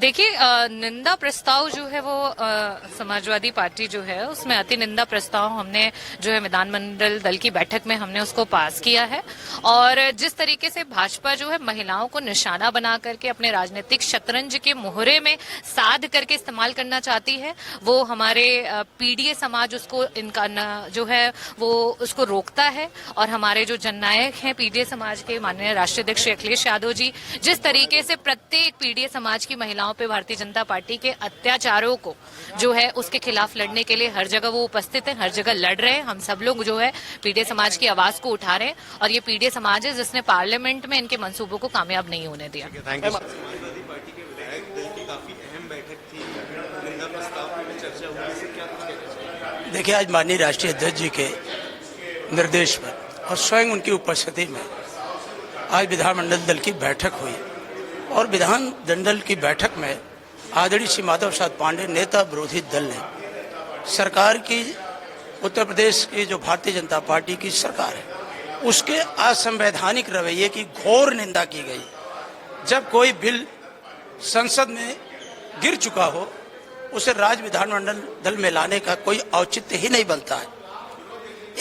देखिए, निंदा प्रस्ताव जो है वो समाजवादी पार्टी जो है उसमें अति निंदा प्रस्ताव हमने जो है विधानमंडल दल की बैठक में हमने उसको पास किया है। और जिस तरीके से भाजपा जो है महिलाओं को निशाना बना करके अपने राजनीतिक शतरंज के मोहरे में साध करके इस्तेमाल करना चाहती है, वो हमारे पीडीए समाज उसको इनका जो है वो उसको रोकता है। और हमारे जो जननायक हैं पीडीए समाज के माननीय राष्ट्रीय अध्यक्ष श्री अखिलेश यादव जी जिस तरीके से प्रत्येक पीडीए समाज की महिलाओं पे भारतीय जनता पार्टी के अत्याचारों को जो है उसके खिलाफ लड़ने के लिए हर जगह वो उपस्थित है, हर जगह लड़ रहे हैं। हम सब लोग जो है पीडीए समाज की आवाज को उठा रहे हैं और ये पीडीए समाज है जिसने पार्लियामेंट में इनके मंसूबों को कामयाब नहीं होने दिया। देखिए, आज माननीय राष्ट्रीय अध्यक्ष जी के निर्देश पर और स्वयं उनकी उपस्थिति में आज विधानमंडल दल की बैठक हुई और विधानमंडल की बैठक में आदरणीय श्री माधव प्रसाद पांडे नेता विरोधी दल ने सरकार की, उत्तर प्रदेश की जो भारतीय जनता पार्टी की सरकार है उसके असंवैधानिक रवैये की घोर निंदा की गई। जब कोई बिल संसद में गिर चुका हो उसे राज्य विधानमंडल दल में लाने का कोई औचित्य ही नहीं बनता है।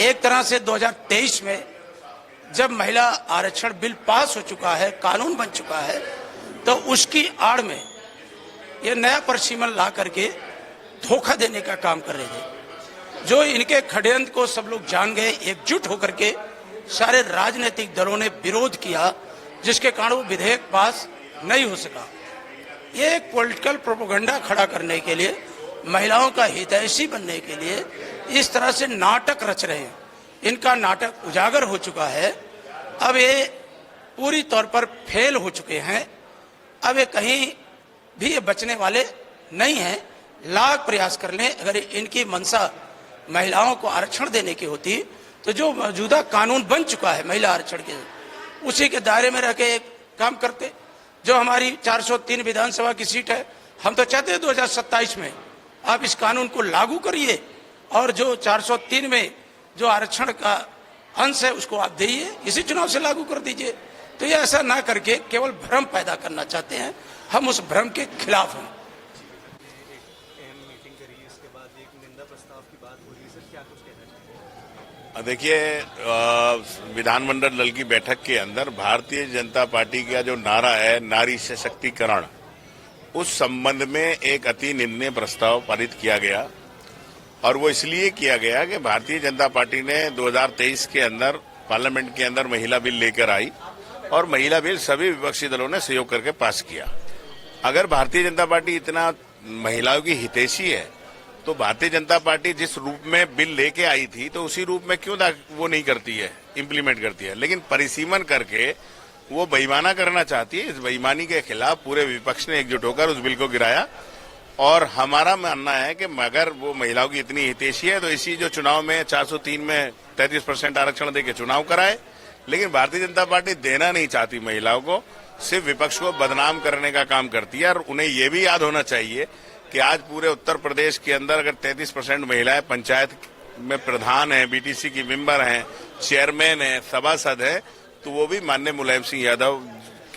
एक तरह से 2023 में जब महिला आरक्षण बिल पास हो चुका है, कानून बन चुका है, तो उसकी आड़ में ये नया परिसीमन ला करके धोखा देने का काम कर रहे थे। जो इनके षड्यंत्र को सब लोग जान गए, एकजुट होकर के सारे राजनीतिक दलों ने विरोध किया, जिसके कारण वो विधेयक पास नहीं हो सका। ये एक पॉलिटिकल प्रोपेगेंडा खड़ा करने के लिए, महिलाओं का हितैषी बनने के लिए इस तरह से नाटक रच रहे हैं। इनका नाटक उजागर हो चुका है। अब ये पूरी तौर पर फेल हो चुके हैं। अब ये कहीं भी ये बचने वाले नहीं हैं। लाख प्रयास कर लें, अगर इनकी मंशा महिलाओं को आरक्षण देने की होती तो जो मौजूदा कानून बन चुका है महिला आरक्षण के, उसी के दायरे में रह के एक काम करते। जो हमारी 403 विधानसभा की सीट है, हम तो चाहते हैं 2027 में आप इस कानून को लागू करिए और जो 403 में जो आरक्षण का अंश है उसको आप दीजिए, इसी चुनाव से लागू कर दीजिए। तो ये ऐसा ना करके केवल भ्रम पैदा करना चाहते हैं। हम उस भ्रम के खिलाफ हैं। देखिए, विधानमंडल दल की बैठक के अंदर भारतीय जनता पार्टी का जो नारा है नारी सशक्तिकरण, उस संबंध में एक अति निंदनीय प्रस्ताव पारित किया गया। और वो इसलिए किया गया कि भारतीय जनता पार्टी ने 2023 के अंदर पार्लियामेंट के अंदर महिला बिल लेकर आई और महिला बिल सभी विपक्षी दलों ने सहयोग करके पास किया। अगर भारतीय जनता पार्टी इतना महिलाओं की हितैषी है तो भारतीय जनता पार्टी जिस रूप में बिल लेके आई थी तो उसी रूप में क्यों वो नहीं करती है, इम्प्लीमेंट करती है। लेकिन परिसीमन करके वो बेईमाना करना चाहती है। इस बेईमानी के खिलाफ पूरे विपक्ष ने एकजुट होकर उस बिल को गिराया। और हमारा मानना है कि अगर वो महिलाओं की इतनी हितैषी है तो इसी जो चुनाव में 403 में 33% आरक्षण देके चुनाव कराए। लेकिन भारतीय जनता पार्टी देना नहीं चाहती महिलाओं को, सिर्फ विपक्ष को बदनाम करने का काम करती है। और उन्हें ये भी याद होना चाहिए कि आज पूरे उत्तर प्रदेश के अंदर अगर 33% महिलाएं पंचायत में प्रधान हैं, बीटीसी की मेंबर हैं, चेयरमैन हैं, सभासद हैं, तो वो भी माननीय मुलायम सिंह यादव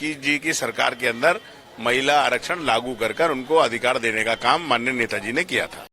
जी की सरकार के अंदर महिला आरक्षण लागू कर उनको अधिकार देने का काम माननीय नेताजी ने किया था।